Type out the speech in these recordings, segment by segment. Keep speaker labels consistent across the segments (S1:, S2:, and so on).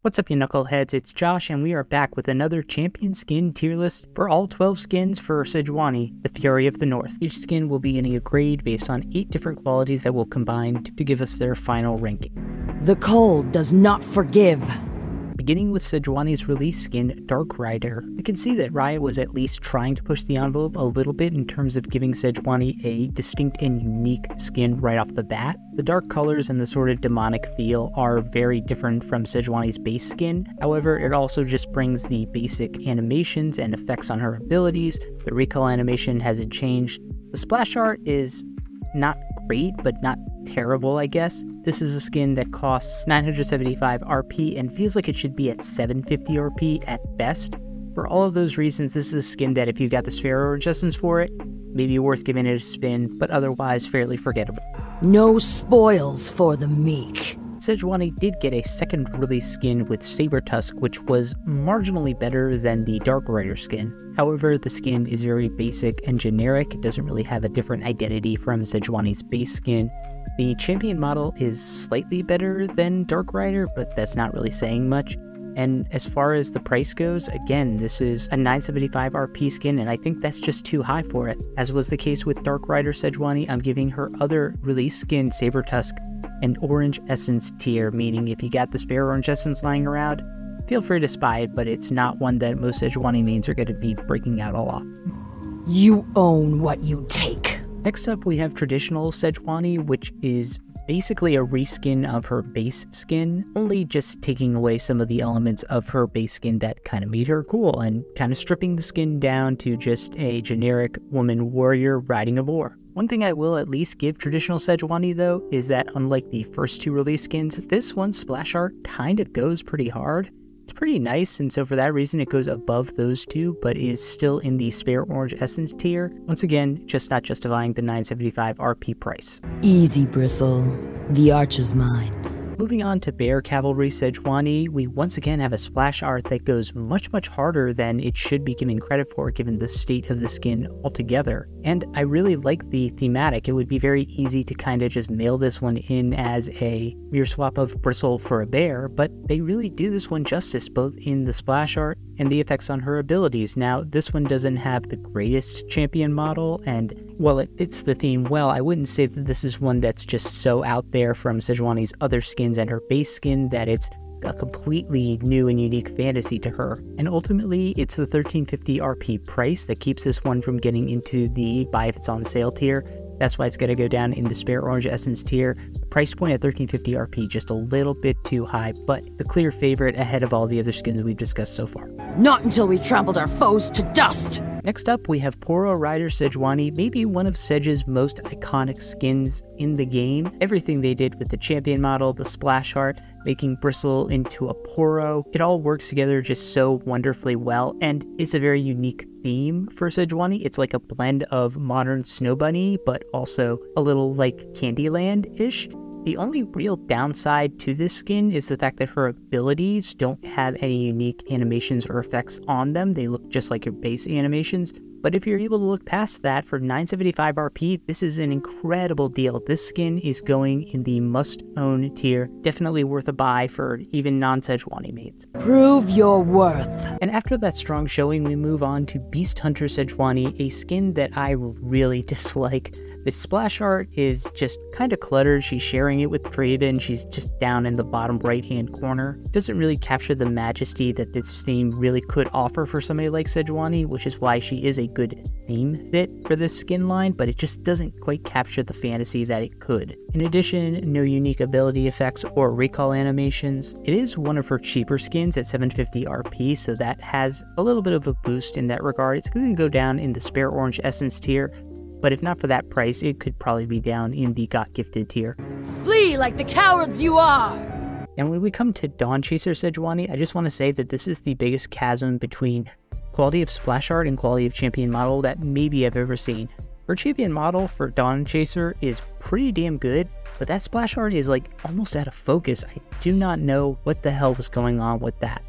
S1: What's up, you knuckleheads? It's Josh, and we are back with another champion skin tier list for all 12 skins for Sejuani, the Fury of the North. Each skin will be getting a grade based on 8 different qualities that will combine to give us their final ranking.
S2: The cold does not forgive.
S1: Beginning with Sejuani's release skin, DARKRIDER, we can see that Riot was at least trying to push the envelope a little bit in terms of giving Sejuani a distinct and unique skin right off the bat. The dark colors and the sort of demonic feel are very different from Sejuani's base skin. However, it also just brings the basic animations and effects on her abilities. The recall animation hasn't changed. The splash art is not great, but not terrible, I guess. This is a skin that costs 975 RP and feels like it should be at 750 RP at best. For all of those reasons, this is a skin that if you got the Sphere Orange Essence for it, maybe worth giving it a spin, but otherwise fairly forgettable.
S2: No spoils for the meek.
S1: Sejuani did get a second release skin with Saber Tusk, which was marginally better than the DARKRIDER skin. However, the skin is very basic and generic. It doesn't really have a different identity from Sejuani's base skin. The champion model is slightly better than DARKRIDER, but that's not really saying much. And as far as the price goes, again, this is a 975 RP skin, and I think that's just too high for it. As was the case with DARKRIDER Sejuani, I'm giving her other release skin, Saber Tusk, an Orange Essence tier, meaning if you got the spare Orange Essence lying around, feel free to spy it, but it's not one that most Sejuani mains are going to be breaking out a lot.
S2: You own what you take.
S1: Next up, we have traditional Sejuani, which is basically a reskin of her base skin, only just taking away some of the elements of her base skin that kind of made her cool, and kind of stripping the skin down to just a generic woman warrior riding a boar. One thing I will at least give traditional Sejuani though, is that unlike the first 2 release skins, this one's splash art kind of goes pretty hard. It's pretty nice, and so for that reason it goes above those 2, but is still in the spare Orange Essence tier. Once again, just not justifying the 975 RP price.
S2: Easy, Bristle. The arch is mine.
S1: Moving on to Bear Cavalry Sejuani, we once again have a splash art that goes much harder than it should be given credit for given the state of the skin altogether. And I really like the thematic. It would be very easy to kind of just mail this one in as a mirror swap of Bristle for a bear, but they really do this one justice both in the splash art and the effects on her abilities. Now, this one doesn't have the greatest champion model, and while it fits the theme well, I wouldn't say that this is one that's just so out there from Sejuani's other skins and her base skin that it's a completely new and unique fantasy to her. And ultimately, it's the 1350 RP price that keeps this one from getting into the buy if it's on sale tier. That's why it's going to go down in the spare Orange Essence tier. The price point at 1350 RP, just a little bit too high, but the clear favorite ahead of all the other skins we've discussed so far.
S2: Not until we trampled our foes to dust!
S1: Next up, we have Poro Rider Sejuani, maybe one of Sej's most iconic skins in the game. Everything they did with the champion model, the splash art, making Bristle into a Poro, it all works together just so wonderfully well, and it's a very unique theme for Sejuani. It's like a blend of modern Snow Bunny, but also a little like Candyland-ish. The only real downside to this skin is the fact that her abilities don't have any unique animations or effects on them. They look just like her base animations. But if you're able to look past that, for 975 RP, this is an incredible deal. This skin is going in the must-own tier. Definitely worth a buy for even non-Sejuani mains.
S2: Prove your worth.
S1: And after that strong showing, we move on to Beast Hunter Sejuani, a skin that I really dislike. The splash art is just kind of cluttered. She's sharing it with Draven. She's just down in the bottom right-hand corner. Doesn't really capture the majesty that this theme really could offer for somebody like Sejuani, which is why she is a good theme fit for this skin line, but it just doesn't quite capture the fantasy that it could. In addition, no unique ability effects or recall animations. It is one of her cheaper skins at 750 RP, so that has a little bit of a boost in that regard. It's going to go down in the spare Orange Essence tier, but if not for that price, it could probably be down in the Got Gifted tier.
S2: Flee like the cowards you are!
S1: And when we come to Dawn Chaser Sejuani, I just want to say that this is the biggest chasm between quality of splash art and quality of champion model that maybe I've ever seen. Her champion model for Dawn Chaser is pretty damn good, but that splash art is like almost out of focus. I do not know what the hell was going on with that.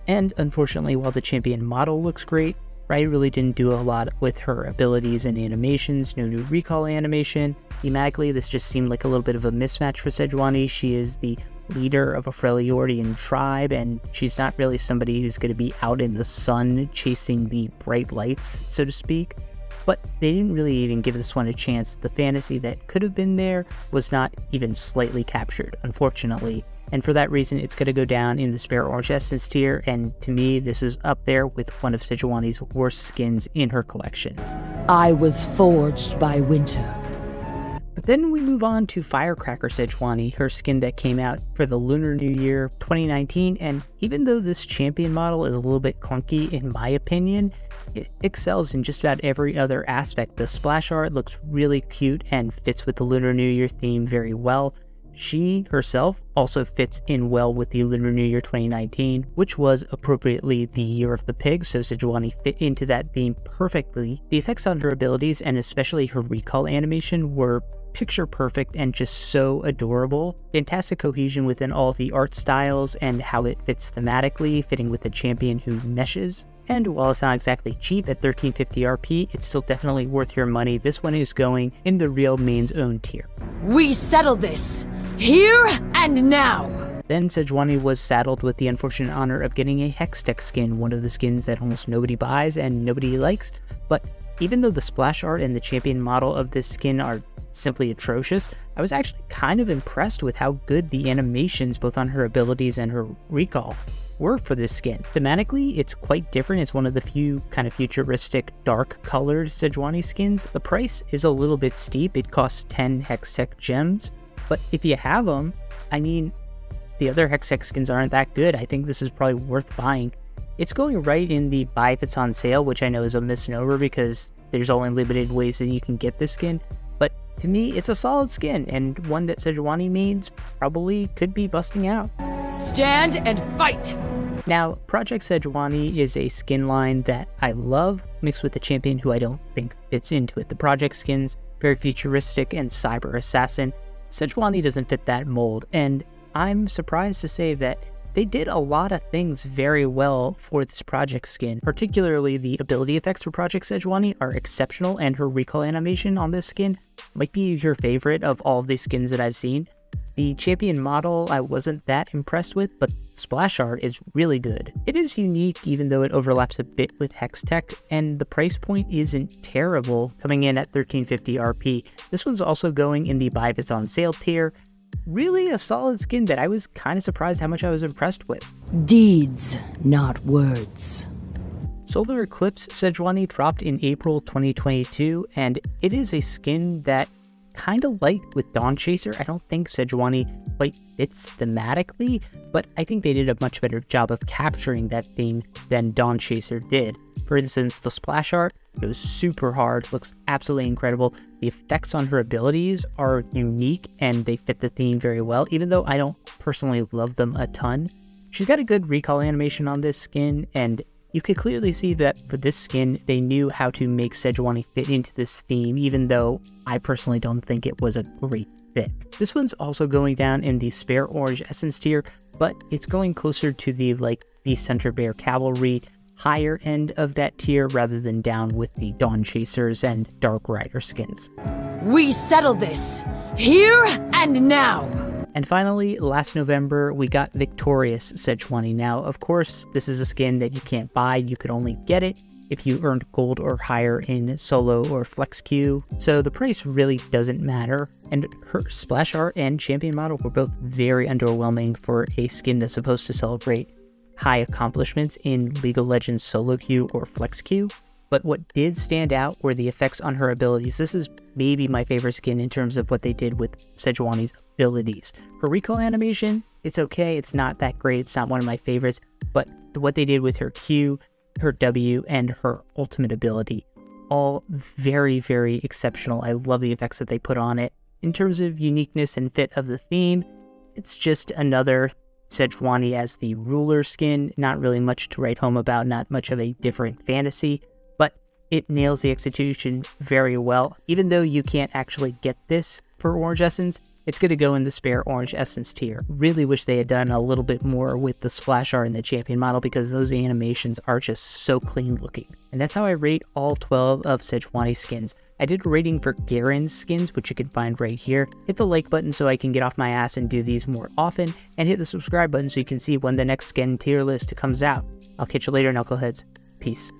S1: And unfortunately, while the champion model looks great, Riot really didn't do a lot with her abilities and animations, no new recall animation. Thematically, this just seemed like a little bit of a mismatch for Sejuani. She is the leader of a Freljordian tribe, and she's not really somebody who's going to be out in the sun chasing the bright lights, so to speak. But they didn't really even give this one a chance. The fantasy that could have been there was not even slightly captured, unfortunately. And for that reason, it's going to go down in the Spare Orange Essence tier, and to me, this is up there with one of Sejuani's worst skins in her collection.
S2: I was forged by winter.
S1: But then we move on to Firecracker Sejuani, her skin that came out for the Lunar New Year 2019, and even though this champion model is a little bit clunky in my opinion, it excels in just about every other aspect. The splash art looks really cute and fits with the Lunar New Year theme very well. She herself also fits in well with the Lunar New Year 2019, which was appropriately the year of the pig, so Sejuani fit into that theme perfectly. The effects on her abilities, and especially her recall animation, were picture perfect and just so adorable. Fantastic cohesion within all the art styles and how it fits thematically, fitting with a champion who meshes. And while it's not exactly cheap at 1350 RP, it's still definitely worth your money. This one is going in the real main's own tier.
S2: We settle this, here and now!
S1: Then Sejuani was saddled with the unfortunate honor of getting a HEXTECH skin, one of the skins that almost nobody buys and nobody likes. But even though the splash art and the champion model of this skin are simply atrocious, I was actually kind of impressed with how good the animations, both on her abilities and her recall, were for this skin. Thematically, it's quite different. It's one of the few kind of futuristic, dark colored Sejuani skins. The price is a little bit steep. It costs 10 HEXTECH gems, but if you have them, I mean, the other HEXTECH skins aren't that good. I think this is probably worth buying. It's going right in the buy if it's on sale, which I know is a misnomer because there's only limited ways that you can get this skin. But to me, it's a solid skin, and one that Sejuani mains probably could be busting out.
S2: Stand and fight!
S1: Now, Project Sejuani is a skin line that I love, mixed with a champion who I don't think fits into it. The Project skins, very futuristic and cyber assassin. Sejuani doesn't fit that mold, and I'm surprised to say that they did a lot of things very well for this Project skin. Particularly the ability effects for Project Sejuani are exceptional, and her recall animation on this skin might be your favorite of all of the skins that I've seen. The champion model I wasn't that impressed with, but splash art is really good. It is unique even though it overlaps a bit with HEXTECH, and the price point isn't terrible, coming in at 1350 RP. This one's also going in the buy if it's on sale tier. Really a solid skin that I was kind of surprised how much I was impressed with.
S2: Deeds, not words.
S1: Solar Eclipse Sejuani dropped in April 2022, and it is a skin that kind of like with Dawn Chaser. I don't think Sejuani quite fits thematically, but I think they did a much better job of capturing that theme than Dawn Chaser did. For instance, the splash art goes super hard, looks absolutely incredible. The effects on her abilities are unique and they fit the theme very well, even though I don't personally love them a ton. She's got a good recall animation on this skin, and you could clearly see that for this skin, they knew how to make Sejuani fit into this theme, even though I personally don't think it was a great fit. This one's also going down in the Spare Orange Essence tier, but it's going closer to the Beast Hunter Bear Cavalry higher end of that tier rather than down with the Dawn Chasers and DARKRIDER skins.
S2: We settle this, here and now!
S1: And finally, last November, we got Victorious Sejuani. Now, of course, this is a skin that you can't buy. You could only get it if you earned gold or higher in solo or flex queue. So the price really doesn't matter. And her splash art and champion model were both very underwhelming for a skin that's supposed to celebrate high accomplishments in League of Legends solo queue or flex queue. But what did stand out were the effects on her abilities. This is maybe my favorite skin in terms of what they did with Sejuani's abilities. Her recall animation, it's okay, it's not that great, it's not one of my favorites, but what they did with her Q, her W, and her ultimate ability, all very, very exceptional. I love the effects that they put on it. In terms of uniqueness and fit of the theme, it's just another Sejuani as the ruler skin, not really much to write home about, not much of a different fantasy, but it nails the execution very well. Even though you can't actually get this for Orange Essence, it's going to go in the spare orange essence tier. Really wish they had done a little bit more with the splash art in the champion model because those animations are just so clean looking. And that's how I rate all 12 of Sejuani skins. I did a rating for Garen's skins, which you can find right here. Hit the like button so I can get off my ass and do these more often, and hit the subscribe button so you can see when the next skin tier list comes out. I'll catch you later, knuckleheads. Peace.